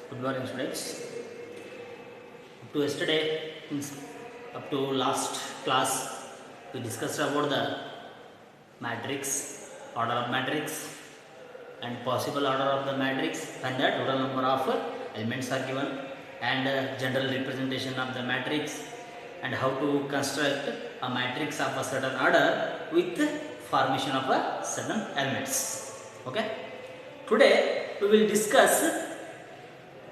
Good morning, students. Up to yesterday, up to last class, we discussed about the matrix, order of matrix, and possible order of the matrix when the total number of elements are given, and general representation of the matrix, and how to construct a matrix of a certain order with formation of a certain elements. Okay. Today we will discuss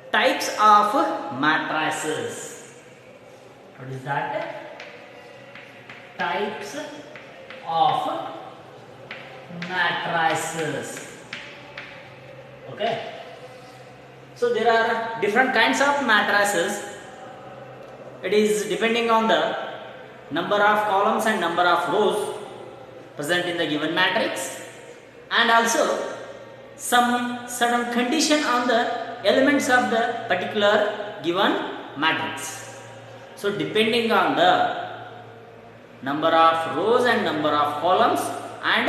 types of matrices. What is that? Types of matrices. Okay. So there are different kinds of matrices. It is depending on the number of columns and number of rows present in the given matrix, and also some certain condition on the elements of the particular given matrix. So depending on the number of rows and number of columns and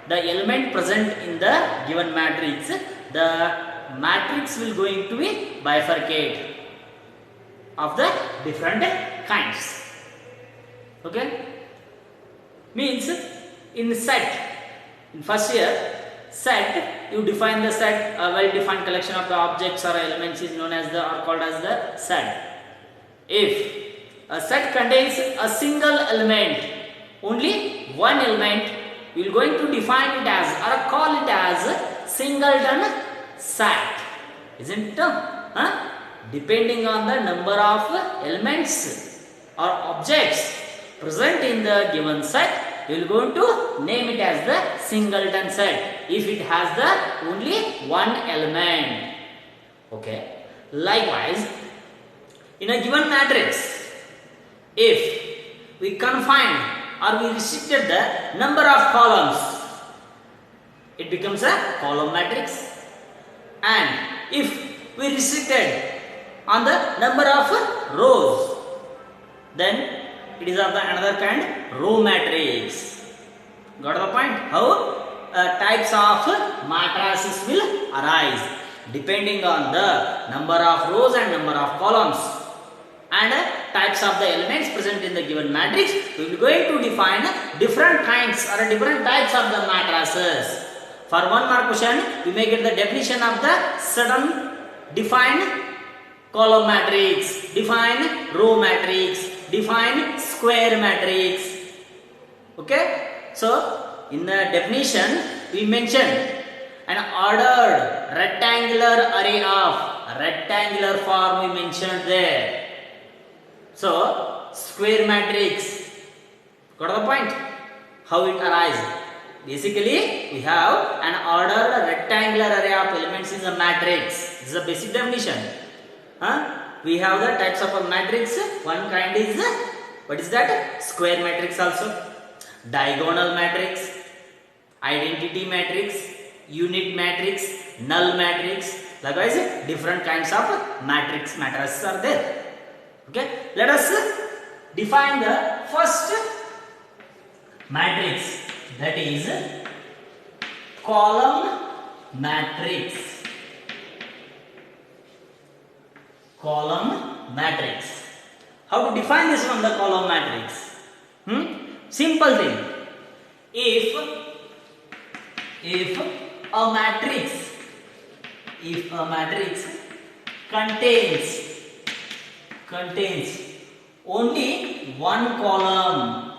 the element present in the given matrix, the matrix will going to be bifurcate of the different kinds. Okay, means in set, in first year set, you define the set, a well defined collection of the objects or elements is known as the or called as the set. If a set contains a single element, only one element, we are going to define it as or call it as singleton set, isn't it? Depending on the number of elements or objects present in the given set, we will going to name it as the singleton set if it has the only one element. Okay. Likewise, in a given matrix, if we confine or we restricted the number of columns, it becomes a column matrix. And if we restricted on the number of rows, then it is of the another kind, row matrix. Got the point? How types of matrices will arise depending on the number of rows and number of columns and types of the elements present in the given matrix. We will going to define different kinds or different types of the matrices. For one more question, we may get the definition of the certain defined column matrix, define row matrix, define square matrix. Okay. So in the definition we mentioned an ordered rectangular array of rectangular form we mentioned there. So square matrix. Got the point? How it arises? Basically we have an ordered rectangular array of elements in a matrix. This is a basic definition. We have the types of a matrix. One kind is what is that? Square matrix also, diagonal matrix, identity matrix, unit matrix, null matrix. Likewise, different kinds of matrices are there. Okay, let us define the first matrix, that is column matrix. Column matrix. How to define this one, the column matrix? Simple thing. If a matrix contains only one column,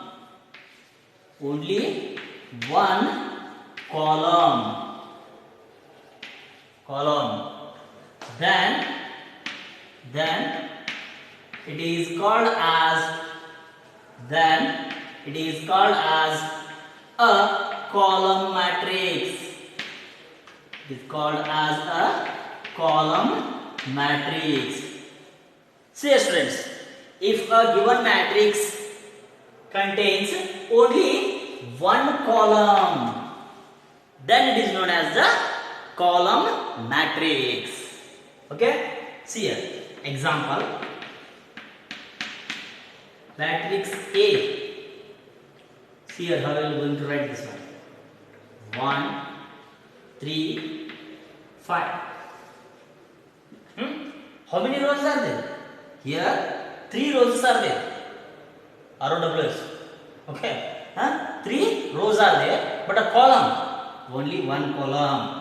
then it is called as a column matrix. It is called as a column matrix. See students, if a given matrix contains only one column, then it is known as the column matrix. Okay. See here, example, matrix A. See here, how are you going to write this one? 1, 3, 5. How many rows are there? Here 3 rows are there. ROWs. Okay. 3 rows are there, but a column, only one column.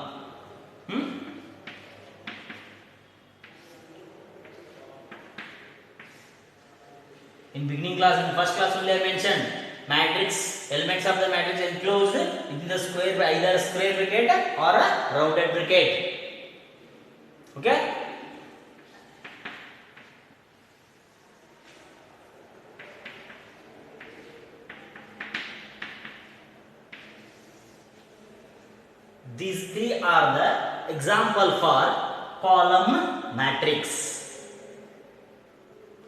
In beginning class, in first class only I mentioned matrix, elements of the matrix enclosed in the square by either square bracket or a rounded bracket. Okay. These three are the example for column matrix.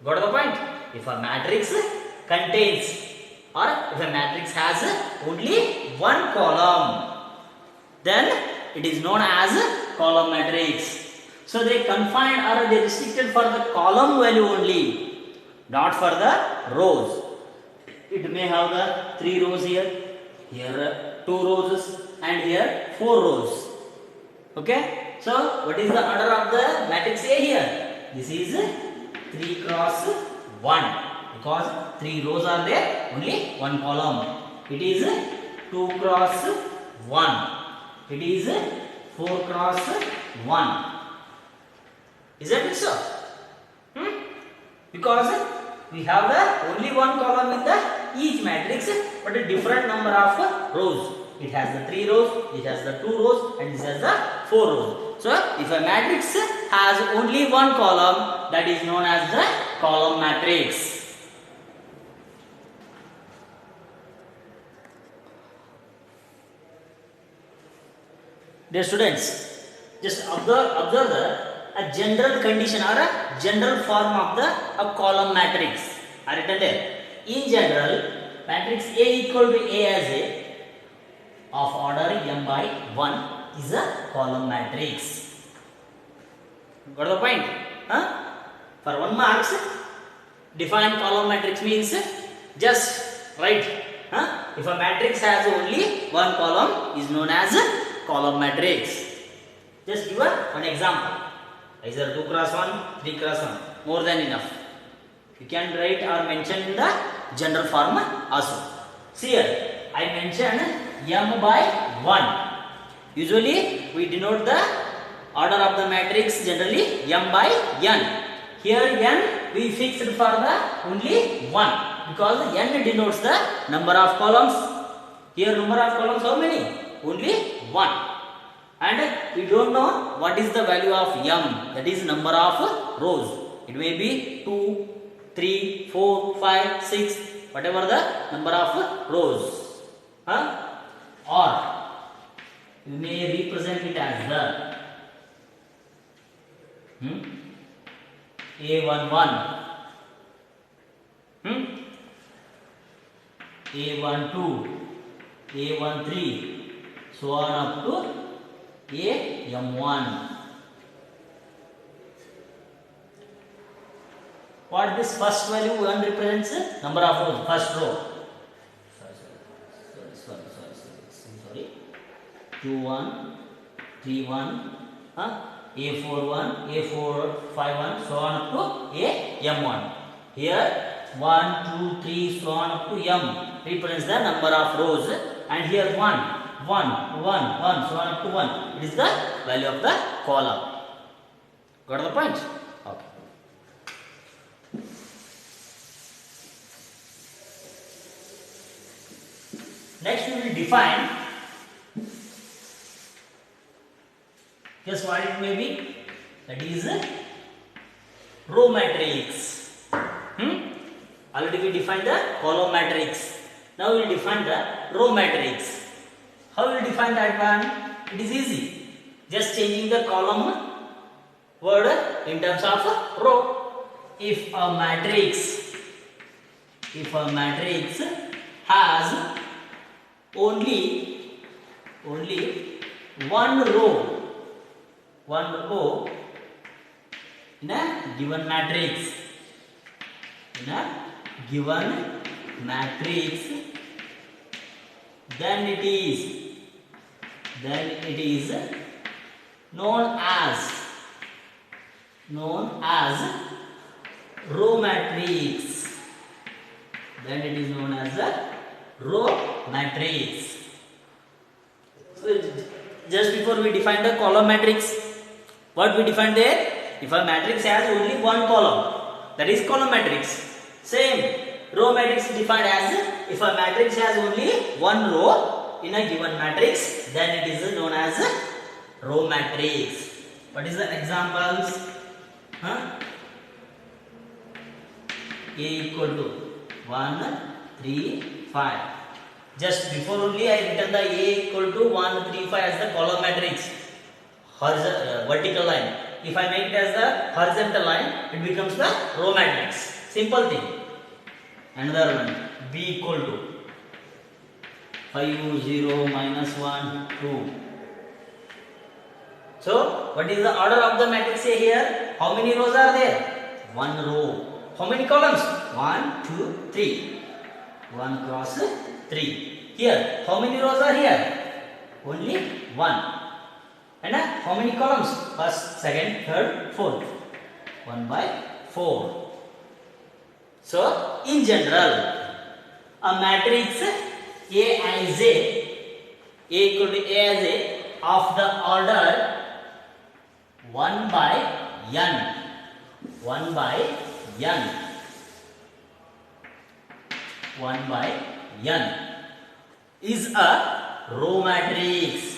Got the point? If a matrix contains or if a matrix has only one column, then it is known as column matrix. So they confined or they restricted for the column value only, not for the rows. It may have the 3 rows here, here 2 rows, and here 4 rows. Okay. So what is the order of the matrix A here? This is 3 cross 1, because 3 rows are there, only one column. It is 2 cross 1. It is 4 cross 1. Isn't it so? Because we have the only one column in the each matrix, but a different number of rows. It has the 3 rows, it has the 2 rows, and it has the 4 rows. So if a matrix has only one column, that is known as the column matrix. Dear students, just observe a general condition or a general form of the column matrix are written there. In general, matrix A equal to A as A of order m by 1 is a column matrix. Got the point? For 1 marks, define column matrix means just write. If a matrix has only one column, is known as column matrix. Just give one example. Either 2 cross 1, 3 cross 1, more than enough. You can write or mention in the general form also. See here, I mentioned m by 1. Usually we denote the order of the matrix generally m by n. Here n we fixed for the only 1, because n denotes the number of columns. Here number of columns how many? Only 1. And we don't know what is the value of m, that is number of rows. It may be 2, 3, 4, 5, 6, whatever the number of rows. Or you may represent it as the A11, A12, A13, so on up to AM1. What this first value 1 represents? Number of rows, first row. Sorry. 2-1, 3-1, A41, A451, so on up to AM1. Here 1, 2, 3, so on up to M represents the number of rows, and here 1, 1, 1, 1, so on up to 1. It is the value of the column. Got the point? Okay. Next we will define. Guess what it may be? That is row matrix. Already we defined the column matrix. Now we will define the row matrix. How will you define that one? It is easy. Just changing the column word in terms of row. If a matrix has only one row in a given matrix, then it is known as known as row matrix. Then it is known as a row matrix. So just before we define the column matrix, what we defined there? If a matrix has only one column, that is column matrix. Same, row matrix is defined as if a matrix has only one row in a given matrix, then it is known as row matrix. What is the examples? A equal to 1, 3, 5. Just before only I written the A equal to 1, 3, 5 as the column matrix, vertical line. If I make it as the horizontal line, it becomes the row matrix. Simple thing. Another one, B equal to 5, 0, minus 1, 2. So, what is the order of the matrix here? How many rows are there? One row. How many columns? 1, 2, 3. 1 cross 3. Here, how many rows are here? Only 1. And how many columns? First, second, third, fourth. 1 by 4. So, in general, a matrix Aij, A equal to Aij of the order 1 by n. 1 by n. 1 by n is a row matrix.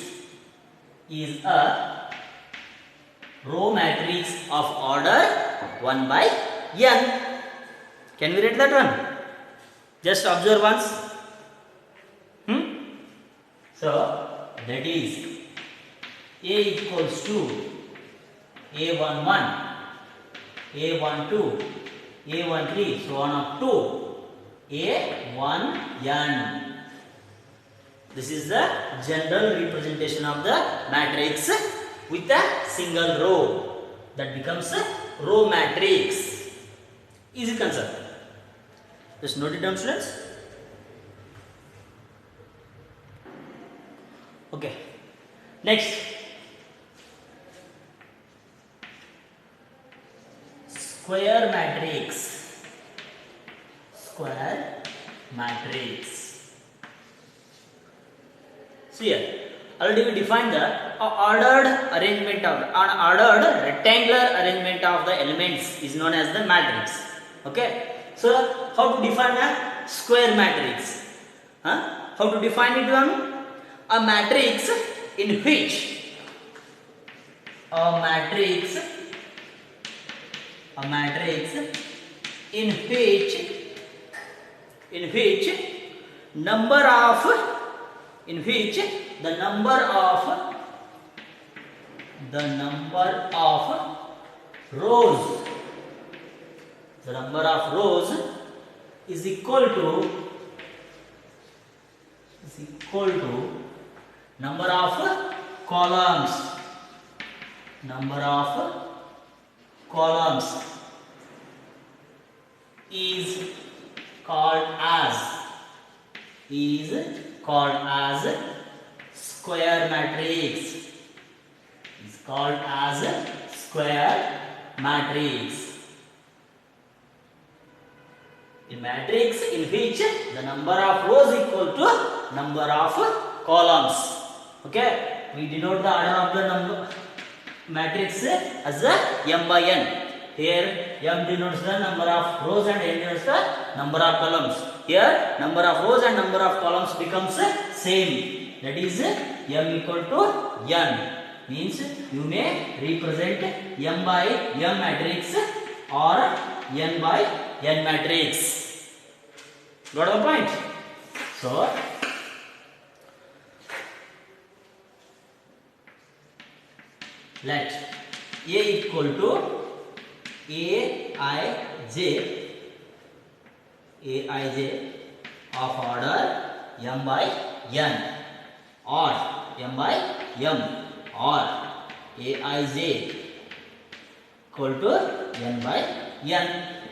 Is a row matrix of order 1 by n. Can we read that one? Just observe once. So that is A equals to A11, A12, A13, so on up to A1n. This is the general representation of the matrix with a single row. That becomes a row matrix. Easy concept. Just note it down, students. Okay. Next. Square matrix. Square matrix. So here, already we defined the ordered arrangement of an ordered rectangular arrangement of the elements is known as the matrix. Okay. So how to define a square matrix? How to define it one? A matrix in which the number of rows is equal to number of columns. Is called as square matrix. Is called as square matrix. A matrix in which the number of rows equal to number of columns. Okay, we denote the order of the number matrix as a m by n. Here m denotes the number of rows and n denotes the number of columns. Here number of rows and number of columns becomes same. That is m equal to n. Means you may represent m by m matrix or n by n matrix. Got the point? So let A equal to Aij of order m by n or m by m or Aij equal to n by n,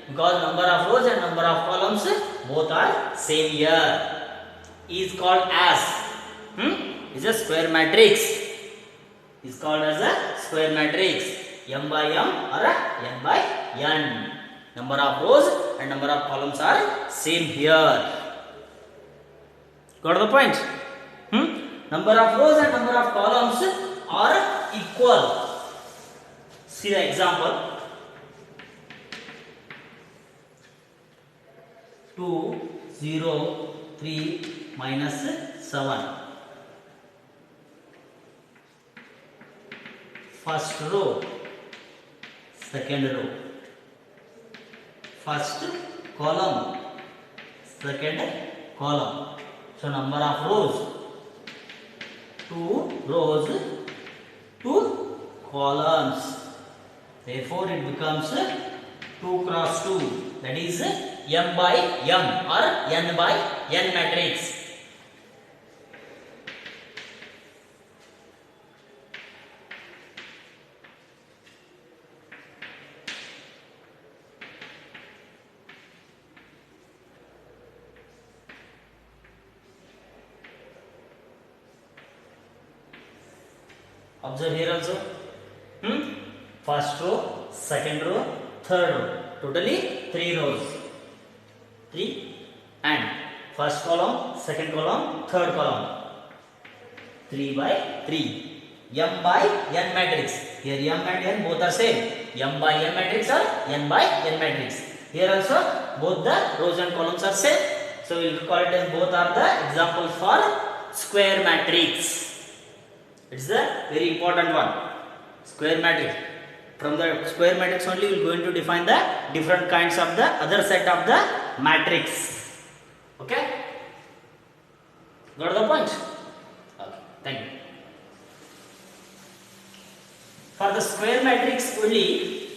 because number of rows and number of columns both are same here, is called as is a square matrix. Is called as a square matrix. m by m or n by n. Number of rows and number of columns are same here. Got the point? Number of rows and number of columns are equal. See the example. 2, 0, 3, minus 7. First row, second row. First column, second column. So number of rows, 2 rows, 2 columns. Therefore it becomes 2 cross 2, that is m by m or n by n matrix. Observe here also. First row, second row, third row. Totally 3 rows. 3 and first column, second column, third column. 3 by 3. M by n matrix. Here m and n both are same. M by n matrix or n by n matrix. Here also both the rows and columns are same. So we will call it as both are the examples for square matrix. It's the very important one. Square matrix. From the square matrix only we are going to define the different kinds of the other set of the matrix. Okay? Got the point? Okay, thank you. For the square matrix only,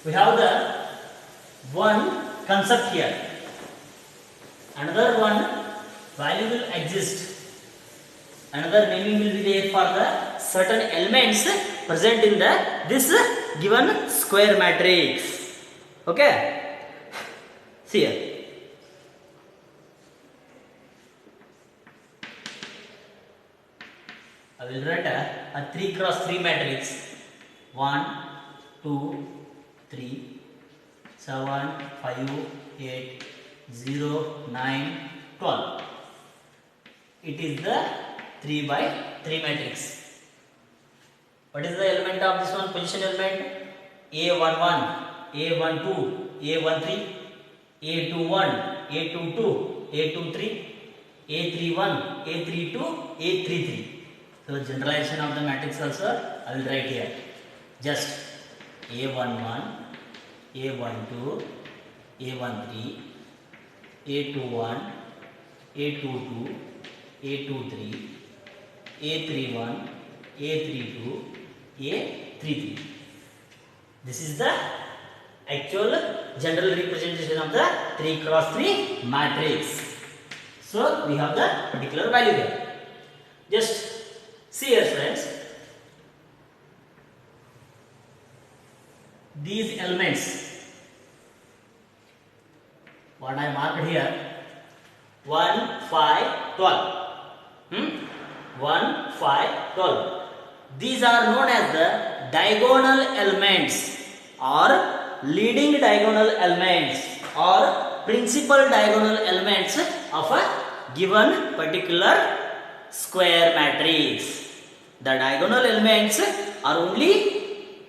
we have the one concept here. Another one value will exist. Another naming will be there for the certain elements present in the this given square matrix. Okay? See here. I will write a 3 cross 3 matrix. 1, 2, 3, 7, 5, 8, 0, 9, 12. It is the 3 by 3 matrix. What is the element of this one? Position element. A11, A12, A13, A21, A22, A23, A31, A32, A33. So generalization of the matrix also I will write here. Just A11, A12, A13, A21, A22, A23, A31, A32, A33. This is the actual general representation of the 3 cross 3 matrix. So we have the particular value here. Just see here, friends. These elements, what I marked here, 1, 5, 12. 1, 5, 12. These are known as the diagonal elements or leading diagonal elements or principal diagonal elements of a given particular square matrix. The diagonal elements are only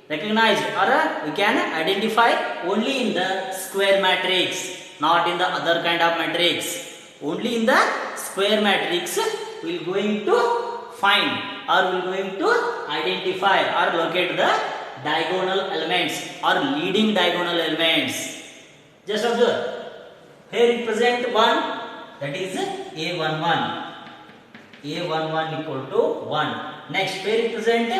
recognized or we can identify only in the square matrix, not in the other kind of matrix. Only in the square matrix we are going to find or we are going to identify or locate the diagonal elements or leading diagonal elements. Just observe. Here we present 1, that is A11. A11 equal to 1. Next, here we present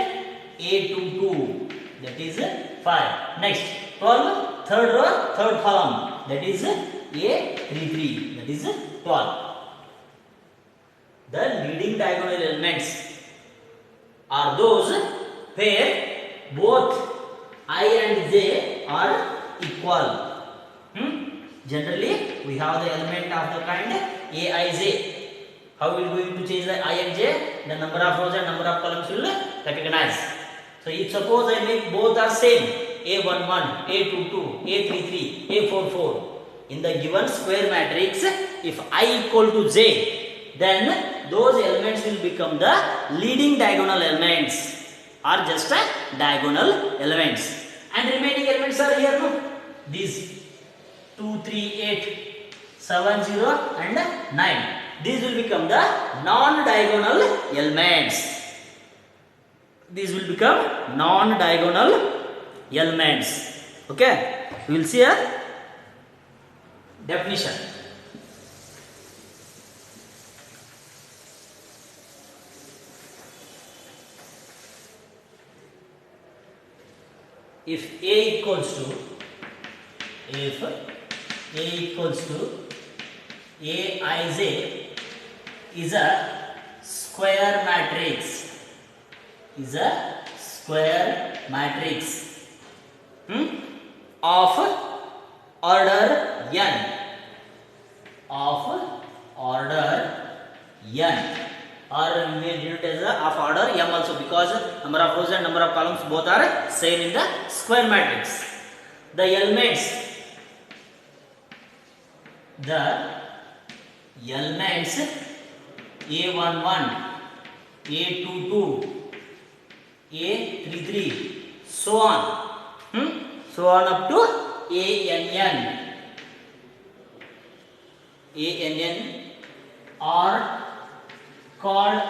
A22, that is 5. Next, 12, third row, third column, that is A33, that is 12. The leading diagonal elements are those where both I and j are equal. Generally, we have the element of the kind aij. How we are going to change the I and j? The number of rows and number of columns will recognize. So if suppose I make both are same, A11, A22, A33, A44, in the given square matrix, if I equal to j, then those elements will become the leading diagonal elements or just diagonal elements. And remaining elements are here, no? These 2, 3, 8, 7, 0 and 9. These will become the non-diagonal elements. These will become non-diagonal elements. Okay, we will see a definition. If A equals to Aij is a square matrix, of order n, or we may denote as of order m also, because number of rows and number of columns both are same in the square matrix. The elements A11, A22, A33, so on, up to ANN are called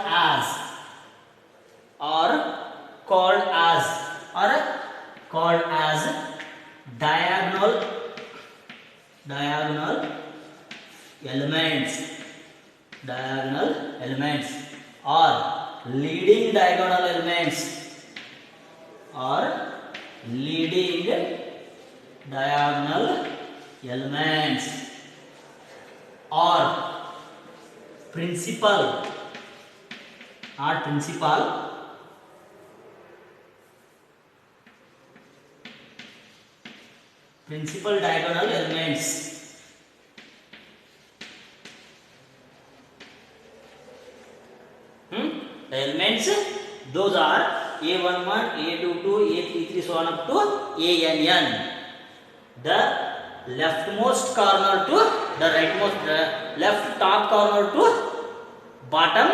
as diagonal elements or leading diagonal elements or principal diagonal elements. The elements, those are A11, A22, A33, so on up to ANN. The leftmost corner to the rightmost, left top corner to bottom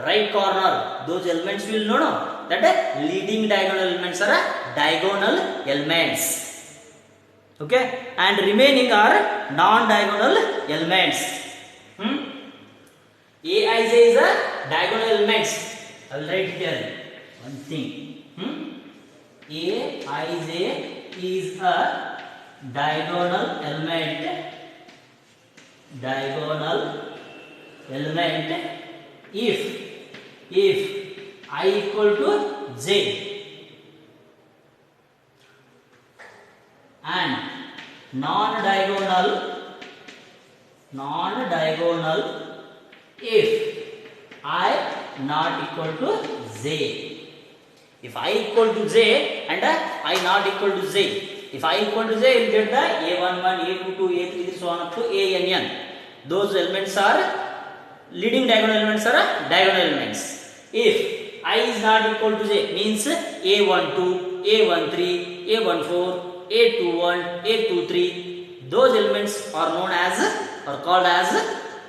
right corner, those elements will know that leading diagonal elements are diagonal elements. Okay, and remaining are non-diagonal elements. Aij is a diagonal elements. I will write here one thing. Aij is a diagonal element if I equal to j, and non-diagonal if I not equal to j. If I equal to j and I not equal to j, if I equal to j, you will get the A11, A22, A33, so on up to ANN. Those elements are leading diagonal elements are diagonal elements. If I is not equal to j, means A12, A13, A14, A21, A23, those elements are known as or called as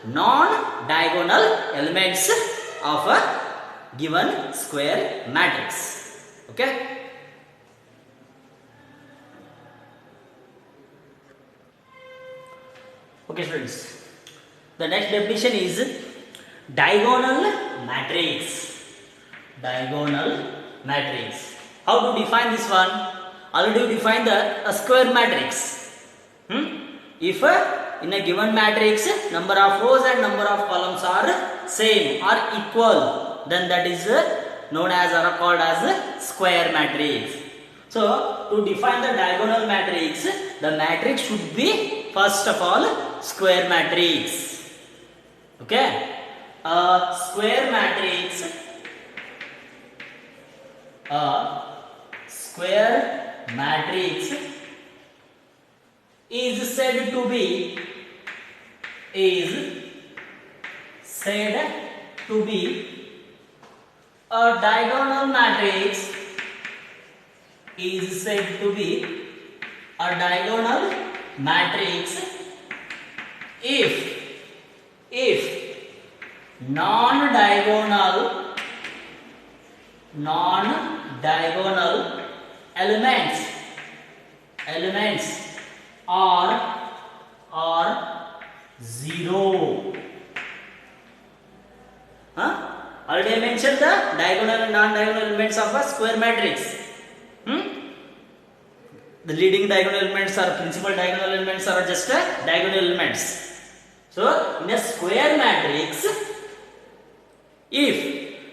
non-diagonal elements of a given square matrix. Okay. Okay, students. The next definition is diagonal matrix. How to define this one? Already define a square matrix. If in a given matrix number of rows and number of columns are same or equal, then that is known as or called as square matrix. So to define the diagonal matrix, the matrix should be first of all square matrix. Okay, a square matrix is said to be a diagonal matrix is said to be a diagonal matrix if non-diagonal elements are zero. Already I mentioned the diagonal and non-diagonal elements of a square matrix. The leading diagonal elements or principal diagonal elements are just diagonal elements. So in a square matrix, if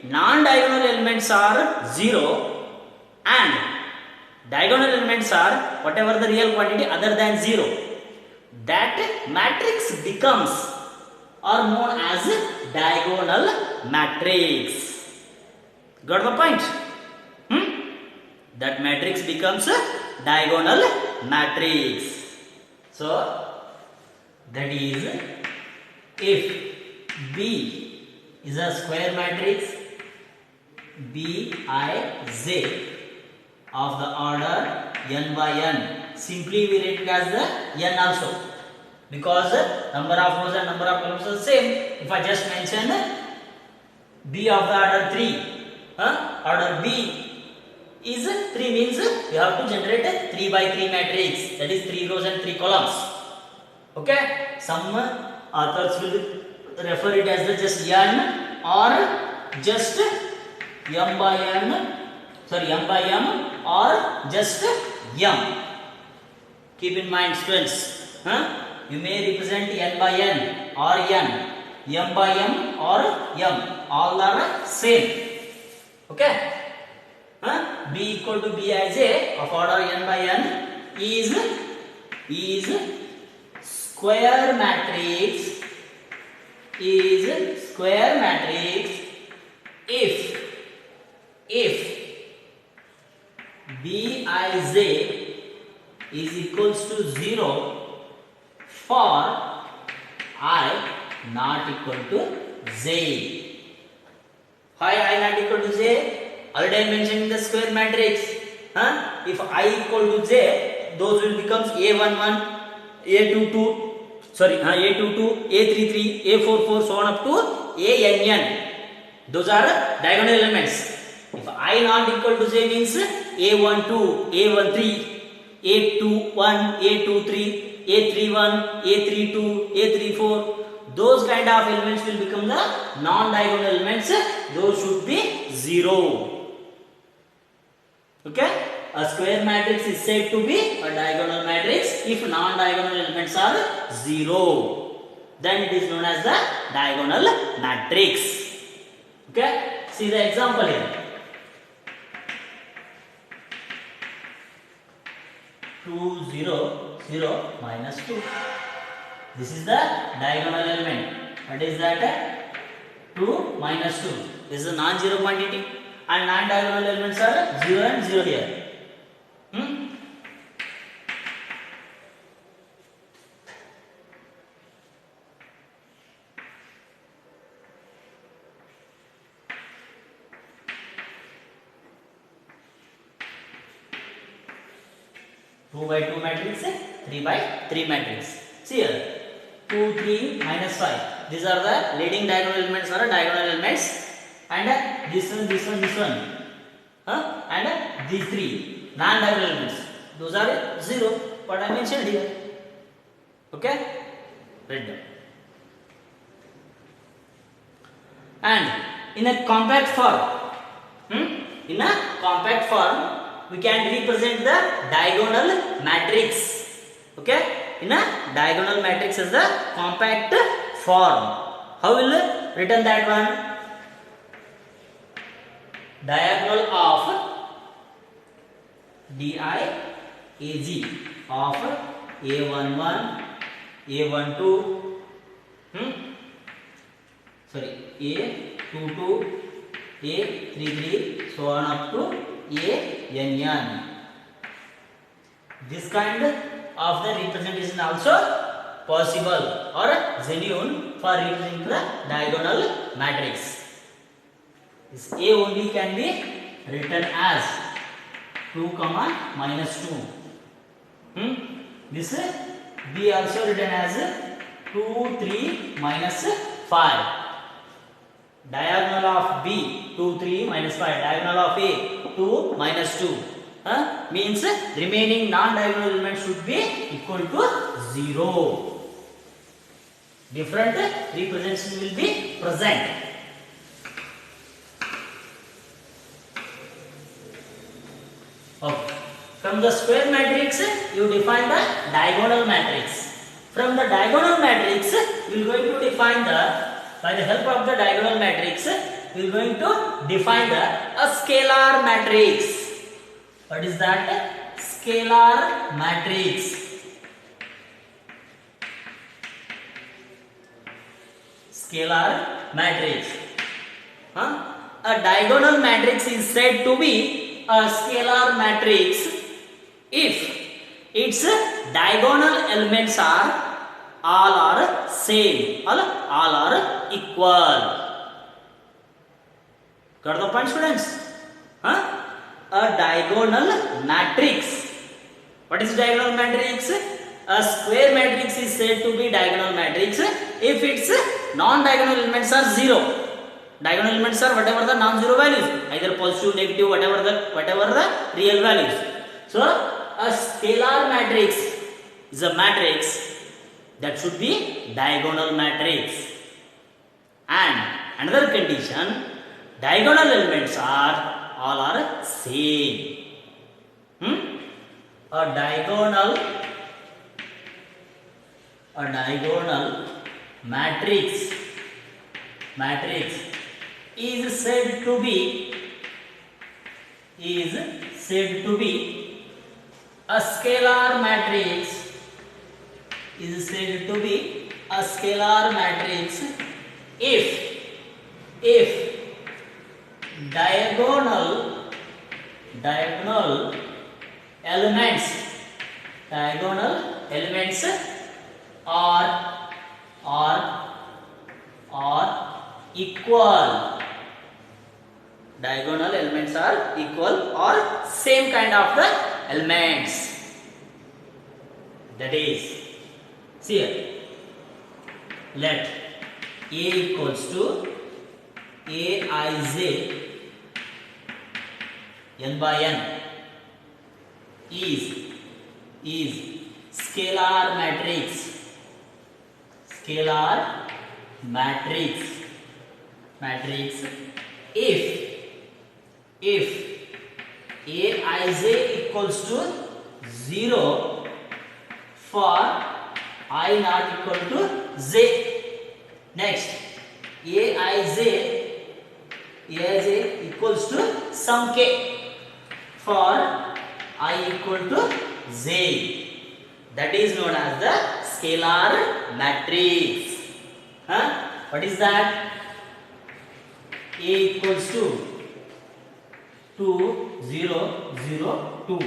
non-diagonal elements are zero and diagonal elements are whatever the real quantity other than zero, that matrix becomes or known as diagonal matrix. Got the point? That matrix becomes a diagonal matrix. So that is, if B is a square matrix Bij of the order n by n, simply we write it as the n also, because number of rows and number of columns are same. If I just mention B of the order 3, order B is 3, means you have to generate a 3 by 3 matrix, that is 3 rows and 3 columns. Okay, some authors will refer it as the just n or just m by n, sorry, m by m or just m. Keep in mind, students, you may represent n by n or n, m by m or m, all are same. Okay, B equal to Bij of order n by n is square matrix, if Bij is equals to 0 for I not equal to j. Why I not equal to j? Already I mentioned in the square matrix. If I equal to j, those will become A11, A22, sorry, A22, A33, A44, so on up to ANN. Those are diagonal elements. If I not equal to j means A12, A13, A21, A23, A31, A32, A34, those kind of elements will become the non-diagonal elements. Those should be 0. Okay, a square matrix is said to be a diagonal matrix if non-diagonal elements are 0. Then it is known as the diagonal matrix. Okay, see the example here. 2 0 0 minus 2. This is the diagonal element. What is that? 2 minus 2. This is a non-zero quantity, and non-diagonal elements are 0 and 0 here. 2 by 2 matrix, 3 by 3 matrix. See here, 2, 3, minus 5. These are the leading diagonal elements or diagonal elements, and this one, this one, this one, and these 3 non-diagonal elements. Those are 0. What I mentioned here. Okay, write down. And in a compact form, we can represent the diagonal matrix. Okay, in a diagonal matrix is the compact form. How will written that one? Diagonal of DIAG of A11, A12, sorry, A22, A33, so on up to ANN. This kind of the representation also possible or genuine for representing the diagonal matrix. This A only can be written as 2 comma minus 2. This B also written as 2 3 minus 5. Diagonal of B 2 3 minus 5. Diagonal of A 2 minus 2. Means remaining non-diagonal elements should be equal to 0. Different representation will be present. Okay. From the square matrix, you define the diagonal matrix. From the diagonal matrix, we are going to define by the help of the diagonal matrix, we are going to define a scalar matrix. What is that? Scalar matrix. Scalar matrix. A diagonal matrix is said to be a scalar matrix if its diagonal elements are all are same, all are equal. Got the point, students? A diagonal matrix. What is diagonal matrix? A square matrix is said to be diagonal matrix if its non-diagonal elements are 0. Diagonal elements are whatever the non-zero values, either positive, negative, whatever the real values. So a scalar matrix is a matrix that should be diagonal matrix. And another condition, diagonal elements are all are same. A diagonal matrix is said to be a scalar matrix if diagonal elements are equal. Diagonal elements are equal or same kind of the elements. That is, see here, let A equals to Aij n by n is scalar matrix if Aij equals to 0 for I not equal to j. Next, Aij equals to some k for I equal to j. That is known as the scalar matrix. What is that? A equals to 2 0 0 2.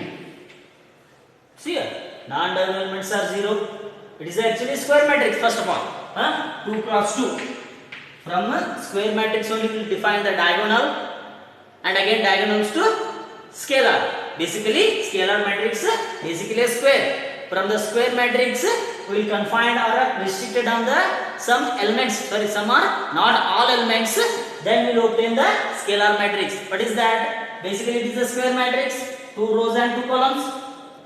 See here, non-diagonal elements are 0. It is actually square matrix first of all. 2 cross 2. From square matrix only we will define the diagonal and again diagonals to scalar. Basically scalar matrix basically a square. From the square matrix we will confine or restricted on the some elements, some are not all elements, then we will obtain the scalar matrix. What is that? Basically it is a square matrix, 2 rows and 2 columns,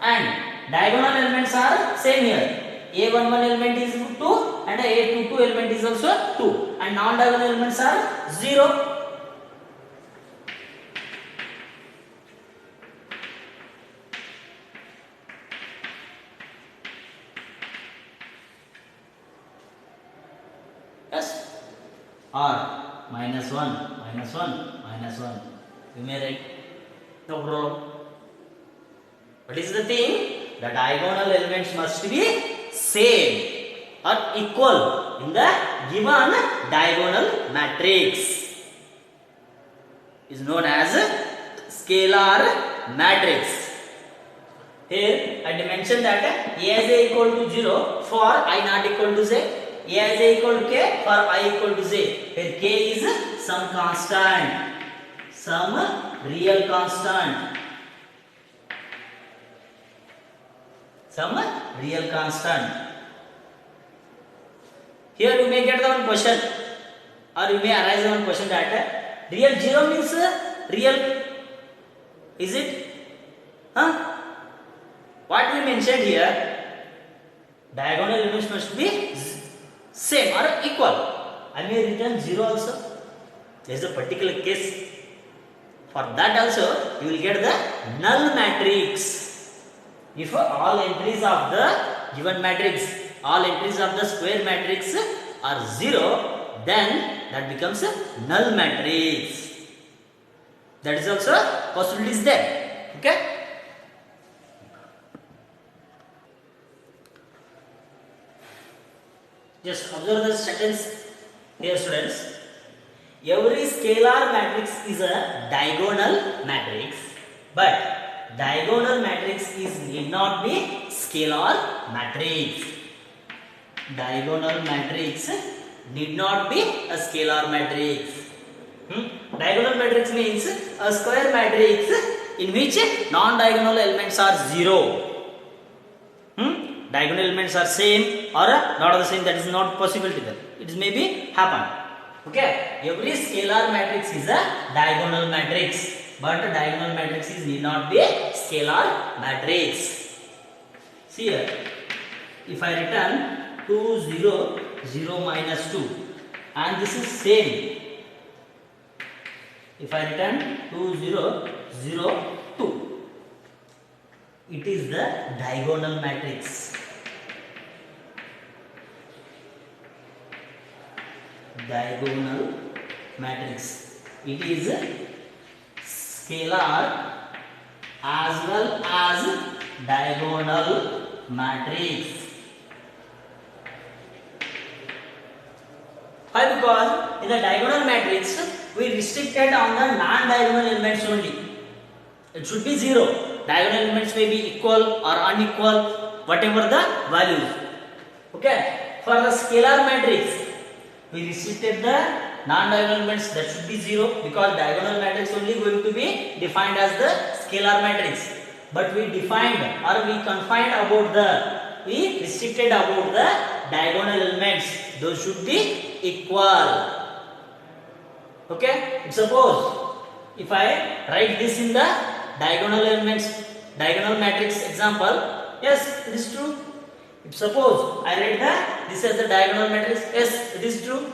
and diagonal elements are same here. A11 element is 2 and A22 element is also 2, and non-diagonal elements are 0. Yes, or minus 1 minus 1 minus 1, you may write, no problem. What is the thing? The diagonal elements must be same or equal in the given diagonal matrix. Is known as scalar matrix. Here I mentioned that Aij equal to 0 for I not equal to j, Aij equal to k for I equal to j. Here k is some constant, some real constant. some real constant. Here you may get the one question, or you may arise one question that real 0 means real, is it? What we mentioned here, diagonal elements must be same or equal. I may return 0 also. There is a particular case. For that also you will get the null matrix. If all entries of the given matrix, all entries of the square matrix are 0, then that becomes a null matrix. That is also possibility is there. Okay. Just observe the sentence here, students. Every scalar matrix is a diagonal matrix, but diagonal matrix need not be scalar matrix. Diagonal matrix need not be a scalar matrix. Diagonal matrix means a square matrix in which non-diagonal elements are 0. Diagonal elements are same or not the same, that is not possible to them. It may be happen. Okay, every scalar matrix is a diagonal matrix, but diagonal matrices need not be a scalar matrix. See here, if I return 2 0 0 minus 2, and this is same. If I return 2 0 0 2, it is the diagonal matrix. Diagonal matrix. It is scalar as well as diagonal matrix. Why? Because in the diagonal matrix we restricted on the non-diagonal elements only. It should be 0. Diagonal elements may be equal or unequal, whatever the values. Okay. For the scalar matrix, we restricted the non-diagonal elements, that should be 0, because diagonal matrix only going to be defined as the scalar matrix. But we defined or we confined about the, we restricted about the diagonal elements. Those should be equal. Okay. Suppose if I write this in the diagonal elements, diagonal matrix example, yes, it is true. If suppose I write this as the diagonal matrix, yes, it is true.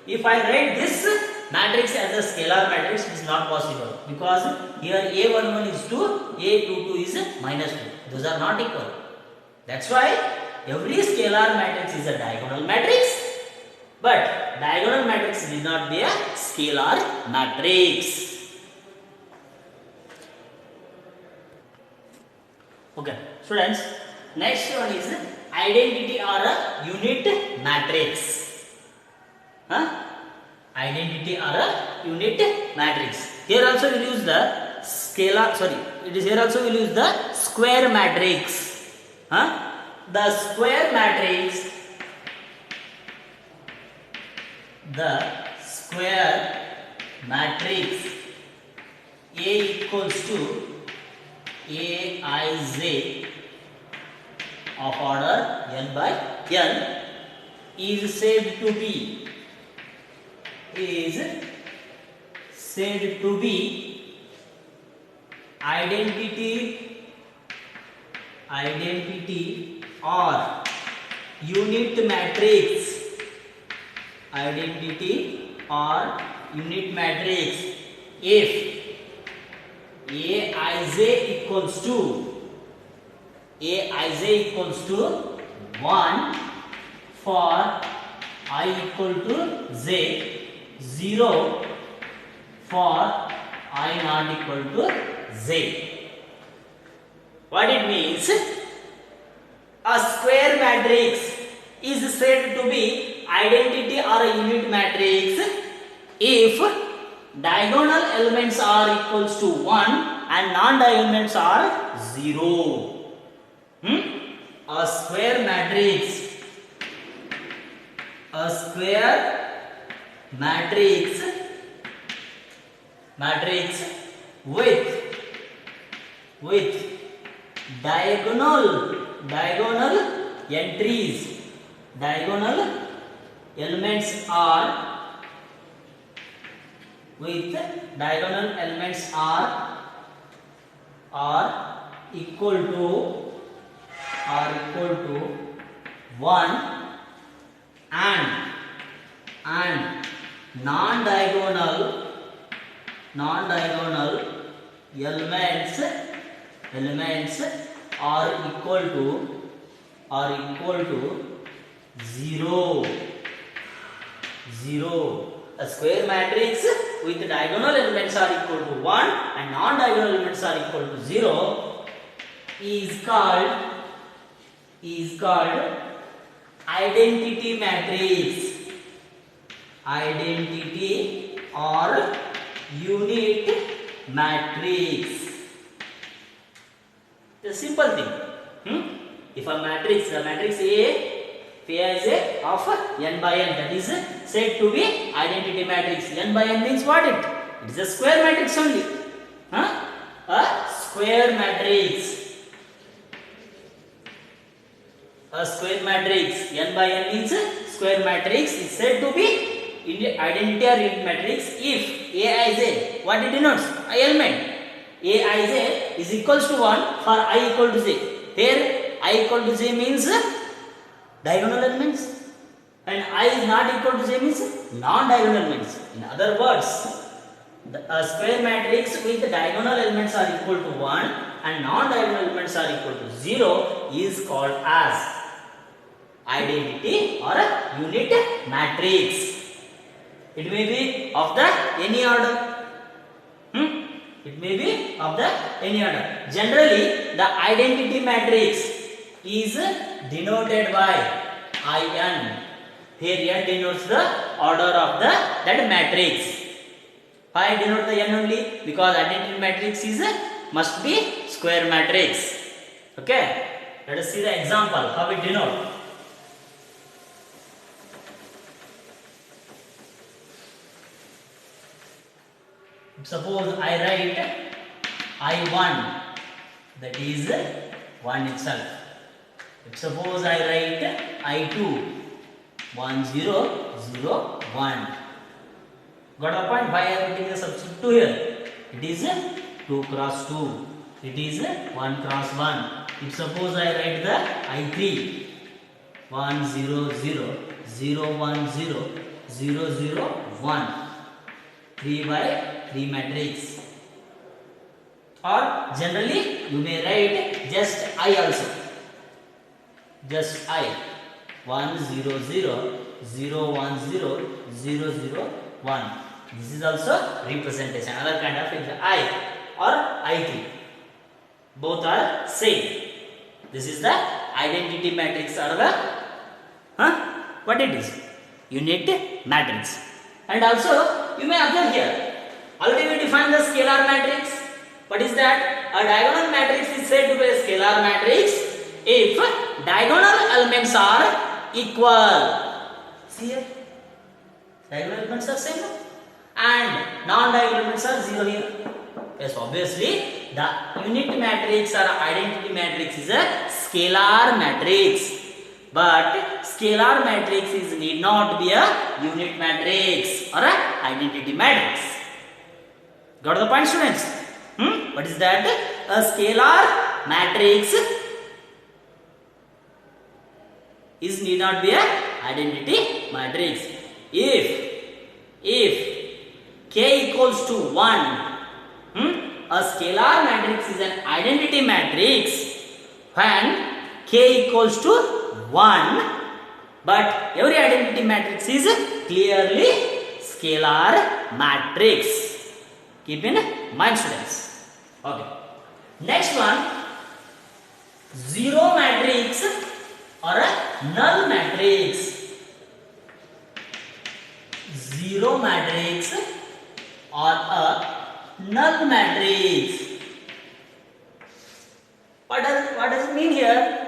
If I write this matrix as a scalar matrix, it is not possible, because here A11 is 2, A22 is minus 2. Those are not equal. That's why every scalar matrix is a diagonal matrix, but diagonal matrix need not be a scalar matrix. Okay, students, next one is identity or a unit matrix. Identity or a unit matrix. Here also we will use the scalar, it is here also we will use the square matrix. The square matrix, A equals to Aij of order n by n is said to be identity or unit matrix. Identity or unit matrix if Aij equals to 1 for I equal to j, 0 for I not equal to j. What it means? A square matrix is said to be identity or a unit matrix if diagonal elements are equals to 1 and non-diagonal elements are 0. A square matrix with diagonal diagonal entries, diagonal elements are with diagonal elements are equal to 1 and non-diagonal elements are equal to 0. A square matrix with diagonal elements are equal to 1 and non-diagonal elements are equal to 0 is called identity matrix, identity or unit matrix. The simple thing. If a matrix, the matrix A is a of n by n, that is said to be identity matrix. N by n means what? It is a square matrix only. A square matrix. A square matrix. N by n means square matrix is said to be identity or unit matrix if Aij, what it denotes? A element. Aij is equals to 1 for I equal to j. Here I equal to j means diagonal elements and I is not equal to j means non-diagonal elements. In other words, a square matrix with diagonal elements are equal to 1 and non-diagonal elements are equal to 0 is called as identity or a unit matrix. It may be of the any order. It may be of the any order. Generally, the identity matrix is denoted by IN. Here n denotes the order of that matrix. Why denote the n only? Because identity matrix is must be square matrix. Okay. Let us see the example how it denote. Suppose I write I1, that is 1 itself. If suppose I write I2, 1 0 0 1. Got a point? Why I am putting the substitute 2 here? It is 2 cross 2. It is 1 cross 1. If suppose I write the I3, 1 0 0 0 1 0 0 0 1. 3 by 3 matrix. Or generally you may write just I also. Just I. 1 0 0 0 1 0 0 0 1. This is also representation. Another kind of I or I3. Both are same. This is the identity matrix or the what it is? Unit matrix. And also you may observe here. Already we defined the scalar matrix. What is that? A diagonal matrix is said to be a scalar matrix if diagonal elements are equal. See here? Diagonal elements are same and non-diagonal elements are 0 here. Yes, obviously the unit matrix or identity matrix is a scalar matrix. But scalar matrix need not be a unit matrix or a identity matrix. Got the point, students? What is that? A scalar matrix is need not be a identity matrix. If k equals to 1, a scalar matrix is an identity matrix when k equals to 1, but every identity matrix is clearly scalar matrix. Keep in mind, students. Okay. Next one, zero matrix or a null matrix. Zero matrix or a null matrix. What does it mean here?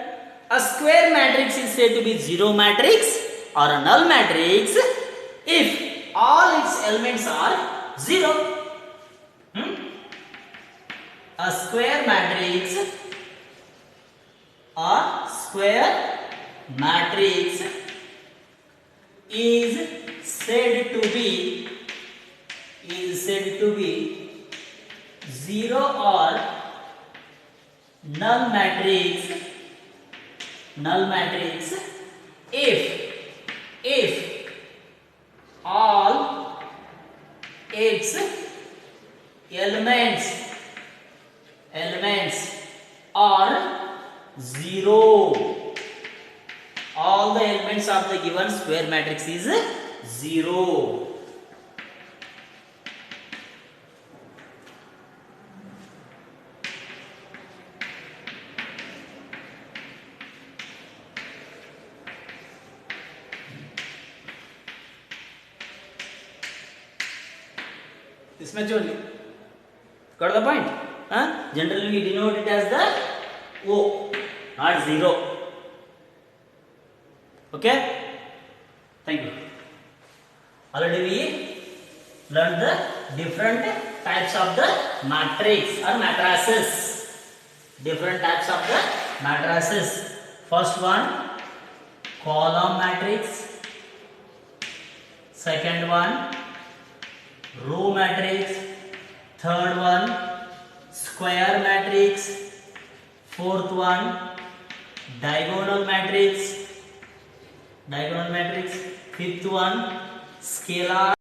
A square matrix is said to be zero matrix or a null matrix if all its elements are 0. A square matrix or square matrix is said to be zero or null matrix if all its elements are zero. All the elements of the given square matrix is zero. इसमें जो got the point? Generally we denote it as the O, not zero. Okay? Thank you. Already we learned the different types of the matrix or matrices. Different types of the matrices. First one, column matrix. Second one, row matrix. Third one, square matrix. Fourth one, diagonal matrix. Fifth one, scalar